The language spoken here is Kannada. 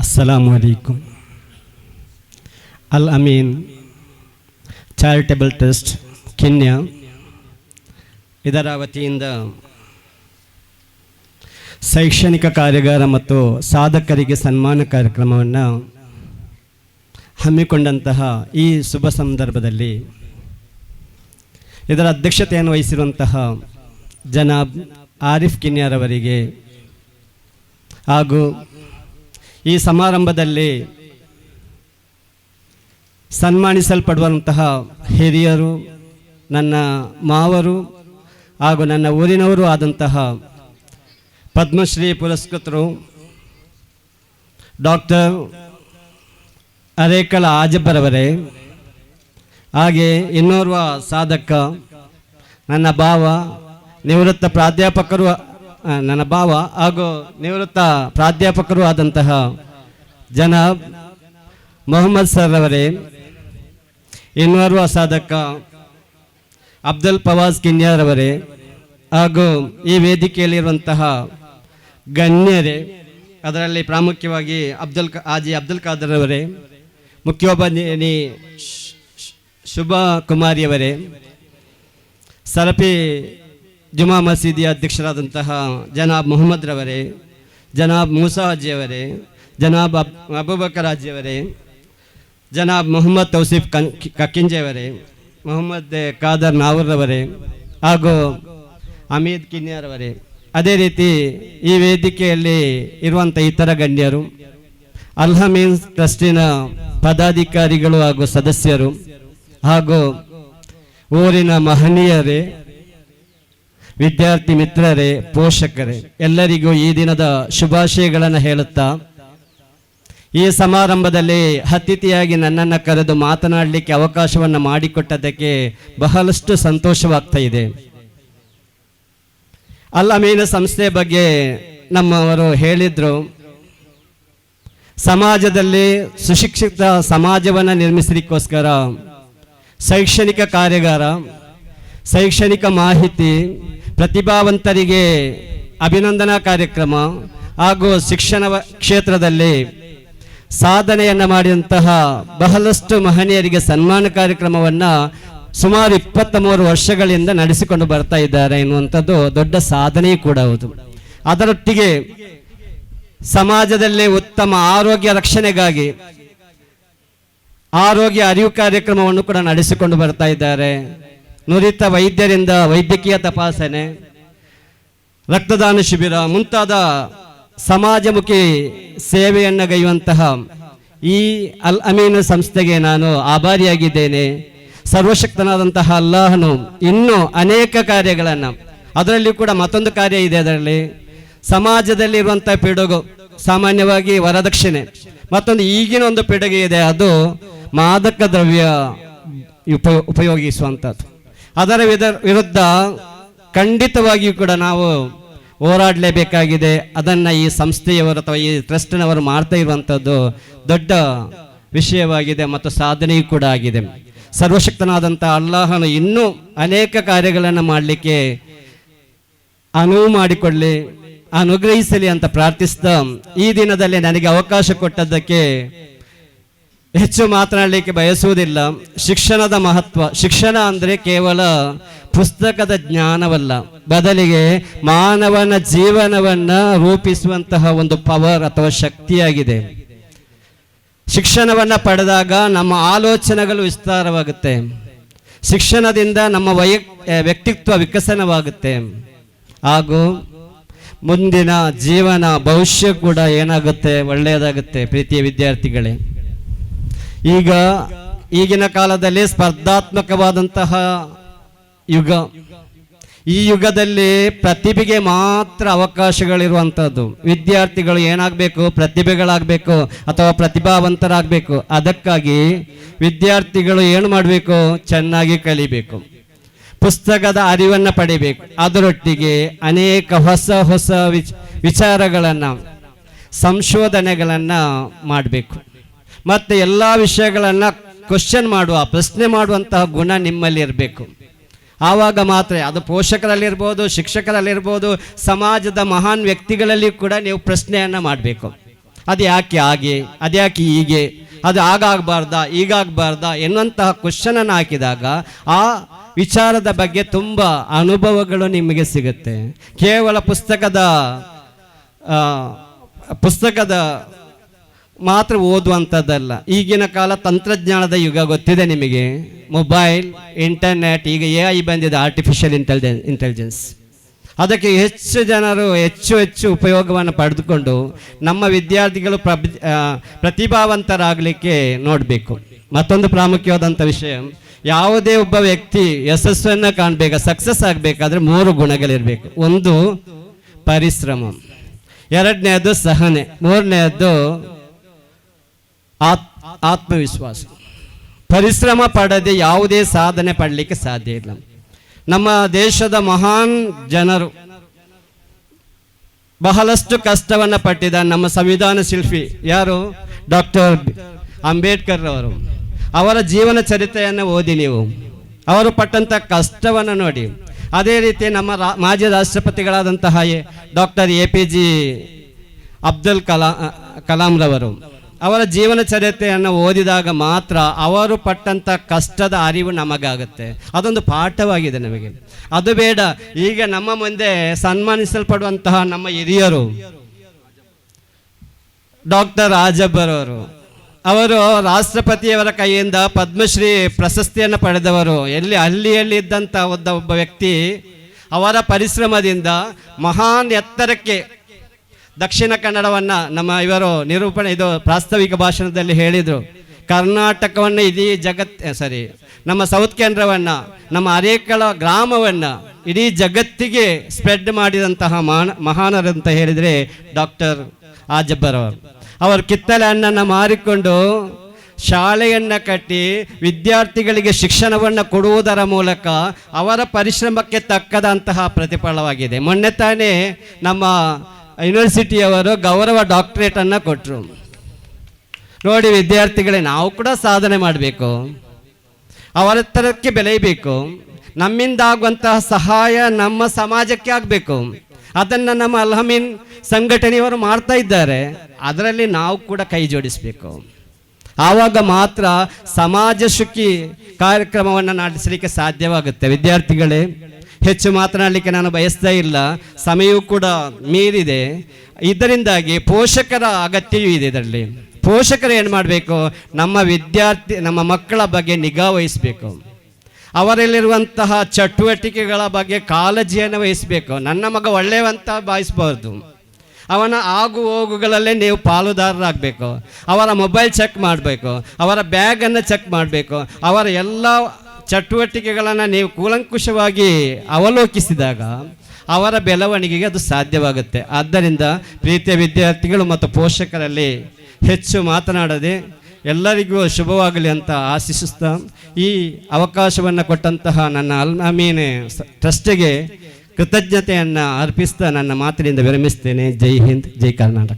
Assalamu alaikum. Al Amin charitable trust ಕಿನ್ಯ ಇದರ ವತಿಯಿಂದ ಶೈಕ್ಷಣಿಕ ಕಾರ್ಯಾಗಾರ ಮತ್ತು ಸಾಧಕರಿಗೆ ಸನ್ಮಾನ ಕಾರ್ಯಕ್ರಮವನ್ನು ಹಮ್ಮಿಕೊಂಡಂತಹ ಈ ಶುಭ ಸಂದರ್ಭದಲ್ಲಿ ಇದರ ಅಧ್ಯಕ್ಷತೆಯನ್ನು ವಹಿಸಿರುವಂತಹ ಜನಾಬ್ ಆರಿಫ್ ಕಿನ್ಯಾರವರಿಗೆ ಹಾಗೂ ಈ ಸಮಾರಂಭದಲ್ಲಿ ಸನ್ಮಾನಿಸಲ್ಪಡುವಂತಹ ಹಿರಿಯರು, ನನ್ನ ಮಾವರು ಹಾಗೂ ನನ್ನ ಊರಿನವರು ಆದಂತಹ ಪದ್ಮಶ್ರೀ ಪುರಸ್ಕೃತರು ಡಾಕ್ಟರ್ ಅರೇಕಳ ಆಜಬ್ಬರವರೇ, ಹಾಗೆ ಇನ್ನೋರ್ವ ಸಾಧಕ ನನ್ನ ಭಾವ ನಿವೃತ್ತ ಪ್ರಾಧ್ಯಾಪಕರು ಹಾಗೂ ನಿವೃತ್ತ ಪ್ರಾಧ್ಯಾಪಕರು ಆದಂತಹ ಜನಾಬ್ ಮೊಹಮ್ಮದ್ ಸರ್ ಅವರೇ, ಇನ್ನೋರ್ವ ಸಾಧಕ ಅಬ್ದುಲ್ ಫವಾಜ್ ಕಿನ್ಯಾರವರೇ, ಹಾಗೂ ಈ ವೇದಿಕೆಯಲ್ಲಿರುವಂತಹ ಗಣ್ಯರೇ, ಅದರಲ್ಲಿ ಪ್ರಾಮುಖ್ಯವಾಗಿ ಅಬ್ದುಲ್ ಖಾದರ್ ಅವರೇ, ಮುಖ್ಯೋಪಾಧ್ಯಾಯಿನಿ ಶುಭಾ ಕುಮಾರಿಯವರೇ, ಸರಪಿ ಜುಮಾ ಮಸೀದಿಯ ಅಧ್ಯಕ್ಷರಾದಂತಹ ಜನಾಬ್ ಮೊಹಮ್ಮದ್ ರವರೇ, ಜನಾಬ್ ಮೂಸಾ ಹಾಜಿಯವರೇ, ಜನಾಬ್ ಅಬೂಬಕರ್ ಹಾಜಿಯವರೇ, ಜನಾಬ್ ಮೊಹಮ್ಮದ್ ತೌಸೀಫ್ ಕಕ್ಕಿಂಜೆಯವರೇ, ಮೊಹಮ್ಮದ್ ಖಾದರ್ ನಾವೂರ್ರವರೇ ಹಾಗೂ ಹಮೀದ್ ಕಿನ್ಯಾರವರೇ, ಅದೇ ರೀತಿ ಈ ವೇದಿಕೆಯಲ್ಲಿ ಇರುವಂಥ ಇತರ ಗಣ್ಯರು, ಅಲ್ ಅಮೀನ್ ಟ್ರಸ್ಟಿನ ಪದಾಧಿಕಾರಿಗಳು ಹಾಗೂ ಸದಸ್ಯರು ಹಾಗೂ ಊರಿನ ಮಹನೀಯರೇ, ವಿದ್ಯಾರ್ಥಿ ಮಿತ್ರರೇ, ಪೋಷಕರೇ, ಎಲ್ಲರಿಗೂ ಈ ದಿನದ ಶುಭಾಶಯಗಳನ್ನು ಹೇಳುತ್ತಾ ಈ ಸಮಾರಂಭದಲ್ಲಿ ಅತಿಥಿಯಾಗಿ ನನ್ನನ್ನು ಕರೆದು ಮಾತನಾಡಲಿಕ್ಕೆ ಅವಕಾಶವನ್ನು ಮಾಡಿಕೊಟ್ಟದ್ದಕ್ಕೆ ಬಹಳಷ್ಟು ಸಂತೋಷವಾಗ್ತಾ ಇದೆ. ಅಲ್ ಅಮೀನ್ ಸಂಸ್ಥೆ ಬಗ್ಗೆ ನಮ್ಮವರು ಹೇಳಿದ್ರು, ಸಮಾಜದಲ್ಲಿ ಸುಶಿಕ್ಷಿತ ಸಮಾಜವನ್ನು ನಿರ್ಮಿಸಲಿಕ್ಕೋಸ್ಕರ ಶೈಕ್ಷಣಿಕ ಕಾರ್ಯಾಗಾರ, ಶೈಕ್ಷಣಿಕ ಮಾಹಿತಿ, ಪ್ರತಿಭಾವಂತರಿಗೆ ಅಭಿನಂದನಾ ಕಾರ್ಯಕ್ರಮ ಹಾಗೂ ಶಿಕ್ಷಣ ಕ್ಷೇತ್ರದಲ್ಲಿ ಸಾಧನೆಯನ್ನು ಮಾಡಿದಂತಹ ಬಹಳಷ್ಟು ಮಹನೀಯರಿಗೆ ಸನ್ಮಾನ ಕಾರ್ಯಕ್ರಮವನ್ನು ಸುಮಾರು 23 ವರ್ಷಗಳಿಂದ ನಡೆಸಿಕೊಂಡು ಬರ್ತಾ ಇದ್ದಾರೆ ಎನ್ನುವಂಥದ್ದು ದೊಡ್ಡ ಸಾಧನೆಯೂ ಕೂಡ ಹೌದು. ಅದರೊಟ್ಟಿಗೆ ಸಮಾಜದಲ್ಲಿ ಉತ್ತಮ ಆರೋಗ್ಯ ರಕ್ಷಣೆಗಾಗಿ ಆರೋಗ್ಯ ಅರಿವು ಕಾರ್ಯಕ್ರಮವನ್ನು ಕೂಡ ನಡೆಸಿಕೊಂಡು ಬರ್ತಾ ಇದ್ದಾರೆ. ನುರಿತ ವೈದ್ಯರಿಂದ ವೈದ್ಯಕೀಯ ತಪಾಸಣೆ, ರಕ್ತದಾನ ಶಿಬಿರ ಮುಂತಾದ ಸಮಾಜಮುಖಿ ಸೇವೆಯನ್ನು ಗೈಯುವಂತಹ ಈ ಅಲ್ ಅಮೀನ್ ಸಂಸ್ಥೆಗೆ ನಾನು ಆಭಾರಿಯಾಗಿದ್ದೇನೆ. ಸರ್ವಶಕ್ತನಾದಂತಹ ಅಲ್ಲಾಹನು ಇನ್ನೂ ಅನೇಕ ಕಾರ್ಯಗಳನ್ನು, ಅದರಲ್ಲಿ ಕೂಡ ಮತ್ತೊಂದು ಕಾರ್ಯ ಇದೆ, ಅದರಲ್ಲಿ ಸಮಾಜದಲ್ಲಿರುವಂಥ ಪಿಡುಗು, ಸಾಮಾನ್ಯವಾಗಿ ವರದಕ್ಷಿಣೆ, ಮತ್ತೊಂದು ಈಗಿನ ಒಂದು ಪಿಡುಗು ಇದೆ, ಅದು ಮಾದಕ ದ್ರವ್ಯ ಉಪಯೋಗಿಸುವಂಥದ್ದು. ಅದರ ವಿರುದ್ಧ ಖಂಡಿತವಾಗಿಯೂ ಕೂಡ ನಾವು ಹೋರಾಡಲೇಬೇಕಾಗಿದೆ. ಅದನ್ನು ಈ ಸಂಸ್ಥೆಯವರು ಅಥವಾ ಈ ಟ್ರಸ್ಟ್ನವರು ಮಾಡ್ತಾ ಇರುವಂಥದ್ದು ದೊಡ್ಡ ವಿಷಯವಾಗಿದೆ ಮತ್ತು ಸಾಧನೆಯೂ ಕೂಡ ಆಗಿದೆ. ಸರ್ವಶಕ್ತನಾದಂಥ ಅಲ್ಲಾಹನು ಇನ್ನೂ ಅನೇಕ ಕಾರ್ಯಗಳನ್ನು ಮಾಡಲಿಕ್ಕೆ ಅನುವು ಮಾಡಿಕೊಳ್ಳಿ, ಅನುಗ್ರಹಿಸಲಿ ಅಂತ ಪ್ರಾರ್ಥಿಸ್ತಾ ಈ ದಿನದಲ್ಲಿ ನನಗೆ ಅವಕಾಶ ಕೊಟ್ಟದ್ದಕ್ಕೆ ಹೆಚ್ಚು ಮಾತನಾಡಲಿಕ್ಕೆ ಬಯಸುವುದಿಲ್ಲ. ಶಿಕ್ಷಣದ ಮಹತ್ವ, ಶಿಕ್ಷಣ ಅಂದರೆ ಕೇವಲ ಪುಸ್ತಕದ ಜ್ಞಾನವಲ್ಲ, ಬದಲಿಗೆ ಮಾನವನ ಜೀವನವನ್ನು ರೂಪಿಸುವಂತಹ ಒಂದು ಪವರ್ ಅಥವಾ ಶಕ್ತಿಯಾಗಿದೆ. ಶಿಕ್ಷಣವನ್ನು ಪಡೆದಾಗ ನಮ್ಮ ಆಲೋಚನೆಗಳು ವಿಸ್ತಾರವಾಗುತ್ತೆ, ಶಿಕ್ಷಣದಿಂದ ನಮ್ಮ ವ್ಯಕ್ತಿತ್ವ ವಿಕಸನವಾಗುತ್ತೆ ಹಾಗೂ ಮುಂದಿನ ಜೀವನ ಭವಿಷ್ಯ ಕೂಡ ಏನಾಗುತ್ತೆ, ಒಳ್ಳೆಯದಾಗುತ್ತೆ. ಪ್ರೀತಿಯ ವಿದ್ಯಾರ್ಥಿಗಳೇ, ಈಗಿನ ಕಾಲದಲ್ಲಿ ಸ್ಪರ್ಧಾತ್ಮಕವಾದಂತಹ ಯುಗ, ಈ ಯುಗದಲ್ಲಿ ಪ್ರತಿಭೆಗೆ ಮಾತ್ರ ಅವಕಾಶಗಳಿರುವಂಥದ್ದು. ವಿದ್ಯಾರ್ಥಿಗಳು ಏನಾಗಬೇಕು, ಪ್ರತಿಭೆಗಳಾಗಬೇಕು ಅಥವಾ ಪ್ರತಿಭಾವಂತರಾಗಬೇಕು. ಅದಕ್ಕಾಗಿ ವಿದ್ಯಾರ್ಥಿಗಳು ಏನು ಮಾಡಬೇಕು, ಚೆನ್ನಾಗಿ ಕಲಿಬೇಕು, ಪುಸ್ತಕದ ಅರಿವನ್ನು ಪಡಿಬೇಕು, ಅದರೊಟ್ಟಿಗೆ ಅನೇಕ ಹೊಸ ಹೊಸ ವಿಚಾರಗಳನ್ನು, ಸಂಶೋಧನೆಗಳನ್ನು ಮಾಡಬೇಕು. ಮತ್ತು ಎಲ್ಲ ವಿಷಯಗಳನ್ನು ಕ್ವಶನ್ ಮಾಡುವ, ಪ್ರಶ್ನೆ ಮಾಡುವಂತಹ ಗುಣ ನಿಮ್ಮಲ್ಲಿ ಇರಬೇಕು. ಆವಾಗ ಮಾತ್ರ ಅದು ಪೋಷಕರಲ್ಲಿರ್ಬೋದು, ಶಿಕ್ಷಕರಲ್ಲಿರ್ಬೋದು, ಸಮಾಜದ ಮಹಾನ್ ವ್ಯಕ್ತಿಗಳಲ್ಲಿ ಕೂಡ ನೀವು ಪ್ರಶ್ನೆಯನ್ನು ಮಾಡಬೇಕು. ಅದು ಯಾಕೆ ಹಾಗೆ, ಅದು ಯಾಕೆ ಹೀಗೆ, ಅದು ಆಗಾಗಬಾರ್ದಾ ಈಗಾಗಬಾರ್ದಾ ಎನ್ನುವಂತಹ ಕ್ವಶನನ್ನು ಹಾಕಿದಾಗ ಆ ವಿಚಾರದ ಬಗ್ಗೆ ತುಂಬ ಅನುಭವಗಳು ನಿಮಗೆ ಸಿಗುತ್ತೆ. ಕೇವಲ ಪುಸ್ತಕದ ಮಾತ್ರ ಓದುವಂಥದ್ದಲ್ಲ. ಈಗಿನ ಕಾಲ ತಂತ್ರಜ್ಞಾನದ ಯುಗ ಗೊತ್ತಿದೆ ನಿಮಗೆ. ಮೊಬೈಲ್, ಇಂಟರ್ನೆಟ್, ಈಗ AI ಬಂದಿದೆ, ಆರ್ಟಿಫಿಷಿಯಲ್ ಇಂಟೆಲಿಜೆನ್ಸ್. ಅದಕ್ಕೆ ಹೆಚ್ಚು ಜನರು ಹೆಚ್ಚು ಉಪಯೋಗವನ್ನು ಪಡೆದುಕೊಂಡು ನಮ್ಮ ವಿದ್ಯಾರ್ಥಿಗಳು ಪ್ರತಿಭಾವಂತರಾಗಲಿಕ್ಕೆ ನೋಡಬೇಕು. ಮತ್ತೊಂದು ಪ್ರಾಮುಖ್ಯವಾದಂಥ ವಿಷಯ, ಯಾವುದೇ ಒಬ್ಬ ವ್ಯಕ್ತಿ ಯಶಸ್ಸನ್ನು ಕಾಣಬೇಕು, ಸಕ್ಸಸ್ ಆಗಬೇಕಾದ್ರೆ 3 ಗುಣಗಳಿರಬೇಕು. ಒಂದು ಪರಿಶ್ರಮ, ಎರಡನೇದು ಸಹನೆ, ಮೂರನೇದು ಆತ್ಮವಿಶ್ವಾಸ. ಪರಿಶ್ರಮ ಪಡದೆ ಯಾವುದೇ ಸಾಧನೆ ಪಡಲಿಕ್ಕೆ ಸಾಧ್ಯ ಇಲ್ಲ. ನಮ್ಮ ದೇಶದ ಮಹಾನ್ ಜನರು ಬಹಳಷ್ಟು ಕಷ್ಟವನ್ನು ಪಟ್ಟಿದ ನಮ್ಮ ಸಂವಿಧಾನ ಶಿಲ್ಪಿ ಯಾರು? ಡಾಕ್ಟರ್ ಅಂಬೇಡ್ಕರ್ ಅವರು. ಅವರ ಜೀವನ ಚರಿತ್ರೆಯನ್ನು ಓದಿ ನೀವು, ಅವರು ಪಟ್ಟಂಥ ಕಷ್ಟವನ್ನು ನೋಡಿ. ಅದೇ ರೀತಿ ನಮ್ಮ ಮಾಜಿ ರಾಷ್ಟ್ರಪತಿಗಳಾದಂತಹ ಡಾಕ್ಟರ್ APJ ಅಬ್ದುಲ್ ಕಲಾಂರವರು, ಅವರ ಜೀವನ ಚರಿತ್ರೆಯನ್ನು ಓದಿದಾಗ ಮಾತ್ರ ಅವರು ಪಟ್ಟಂಥ ಕಷ್ಟದ ಅರಿವು ನಮಗಾಗುತ್ತೆ. ಅದೊಂದು ಪಾಠವಾಗಿದೆ ನಮಗೆ. ಅದು ಬೇಡ, ಈಗ ನಮ್ಮ ಮುಂದೆ ಸನ್ಮಾನಿಸಲ್ಪಡುವಂತಹ ನಮ್ಮ ಹಿರಿಯರು ಡಾಕ್ಟರ್ ರಾಜಬ್ಬರ್ ಅವರು ರಾಷ್ಟ್ರಪತಿಯವರ ಕೈಯಿಂದ ಪದ್ಮಶ್ರೀ ಪ್ರಶಸ್ತಿಯನ್ನು ಪಡೆದವರು. ಹಳ್ಳಿಯಲ್ಲಿ ಇದ್ದಂಥ ಒಬ್ಬ ವ್ಯಕ್ತಿ ಅವರ ಪರಿಶ್ರಮದಿಂದ ಮಹಾನ್ ಎತ್ತರಕ್ಕೆ ದಕ್ಷಿಣ ಕನ್ನಡವನ್ನು ಇವರು ಪ್ರಾಸ್ತಾವಿಕ ಭಾಷಣದಲ್ಲಿ ಹೇಳಿದರು. ಕರ್ನಾಟಕವನ್ನು ಇಡೀ ನಮ್ಮ ಸೌತ್ ಕೇಂದ್ರವನ್ನು, ನಮ್ಮ ಅರೇಕಳ ಗ್ರಾಮವನ್ನು ಇಡೀ ಜಗತ್ತಿಗೆ ಸ್ಪ್ರೆಡ್ ಮಾಡಿದಂತಹ ಮಹಾನರು ಅಂತ ಹೇಳಿದರೆ ಡಾಕ್ಟರ್ ರಾಜಬ್ಬರ್ ಅವರು ಕಿತ್ತಳೆ ಹಣ್ಣನ್ನು ಮಾರಿಕೊಂಡು ಶಾಲೆಯನ್ನು ಕಟ್ಟಿ ವಿದ್ಯಾರ್ಥಿಗಳಿಗೆ ಶಿಕ್ಷಣವನ್ನು ಕೊಡುವುದರ ಮೂಲಕ ಅವರ ಪರಿಶ್ರಮಕ್ಕೆ ತಕ್ಕದಂತಹ ಪ್ರತಿಫಲವಾಗಿದೆ. ಮೊನ್ನೆ ತಾನೇ ನಮ್ಮ ಯೂನಿವರ್ಸಿಟಿಯವರು ಗೌರವ ಡಾಕ್ಟರೇಟನ್ನು ಕೊಟ್ಟರು. ನೋಡಿ ವಿದ್ಯಾರ್ಥಿಗಳೇ, ನಾವು ಕೂಡ ಸಾಧನೆ ಮಾಡಬೇಕು, ಅವರ ಎತ್ತರಕ್ಕೆ ಬೆಳೆಯಬೇಕು. ನಮ್ಮಿಂದ ಆಗುವಂತಹ ಸಹಾಯ ನಮ್ಮ ಸಮಾಜಕ್ಕೆ ಆಗಬೇಕು. ಅದನ್ನು ನಮ್ಮ ಅಲ್ಹಮೀನ್ ಸಂಘಟನೆಯವರು ಮಾಡ್ತಾ ಇದ್ದಾರೆ. ಅದರಲ್ಲಿ ನಾವು ಕೂಡ ಕೈ ಜೋಡಿಸಬೇಕು. ಆವಾಗ ಮಾತ್ರ ಸಮಾಜಶುಖಿ ಕಾರ್ಯಕ್ರಮವನ್ನು ನಡೆಸಲಿಕ್ಕೆ ಸಾಧ್ಯವಾಗುತ್ತೆ. ವಿದ್ಯಾರ್ಥಿಗಳೇ, ಹೆಚ್ಚು ಮಾತನಾಡಲಿಕ್ಕೆ ನಾನು ಬಯಸ್ತಾ ಇಲ್ಲ, ಸಮಯವೂ ಕೂಡ ಮೀರಿದೆ. ಇದರಿಂದಾಗಿ ಪೋಷಕರ ಅಗತ್ಯವೂ ಇದೆ. ಇದರಲ್ಲಿ ಪೋಷಕರು ಏನು ಮಾಡಬೇಕು? ನಮ್ಮ ಮಕ್ಕಳ ಬಗ್ಗೆ ನಿಗಾ ವಹಿಸಬೇಕು. ಅವರಲ್ಲಿರುವಂತಹ ಚಟುವಟಿಕೆಗಳ ಬಗ್ಗೆ ಕಾಳಜಿಯನ್ನು ವಹಿಸಬೇಕು. ನನ್ನ ಮಗ ಒಳ್ಳೆಯವಂತ ಭಾವಿಸಬಾರ್ದು, ಅವನ ಆಗು ಹೋಗುಗಳಲ್ಲೇ ನೀವು ಪಾಲುದಾರರಾಗಬೇಕು. ಅವರ ಮೊಬೈಲ್ ಚೆಕ್ ಮಾಡಬೇಕು, ಅವರ ಬ್ಯಾಗನ್ನು ಚೆಕ್ ಮಾಡಬೇಕು. ಅವರ ಎಲ್ಲ ಚಟುವಟಿಕೆಗಳನ್ನು ನೀವು ಕೂಲಂಕುಷವಾಗಿ ಅವಲೋಕಿಸಿದಾಗ ಅವರ ಬೆಳವಣಿಗೆಗೆ ಅದು ಸಾಧ್ಯವಾಗುತ್ತೆ. ಆದ್ದರಿಂದ ಪ್ರೀತಿಯ ವಿದ್ಯಾರ್ಥಿಗಳು ಮತ್ತು ಪೋಷಕರಲ್ಲಿ ಹೆಚ್ಚು ಮಾತನಾಡದೆ ಎಲ್ಲರಿಗೂ ಶುಭವಾಗಲಿ ಅಂತ ಆಶಿಸುತ್ತಾ, ಈ ಅವಕಾಶವನ್ನು ಕೊಟ್ಟಂತಹ ನನ್ನ ಅಲ್ಅಮೀನ್ ಟ್ರಸ್ಟಿಗೆ ಕೃತಜ್ಞತೆಯನ್ನು ಅರ್ಪಿಸ್ತಾ ನನ್ನ ಮಾತಿನಿಂದ ವಿರಮಿಸ್ತೇನೆ. ಜೈ ಹಿಂದ್, ಜೈ ಕರ್ನಾಟಕ.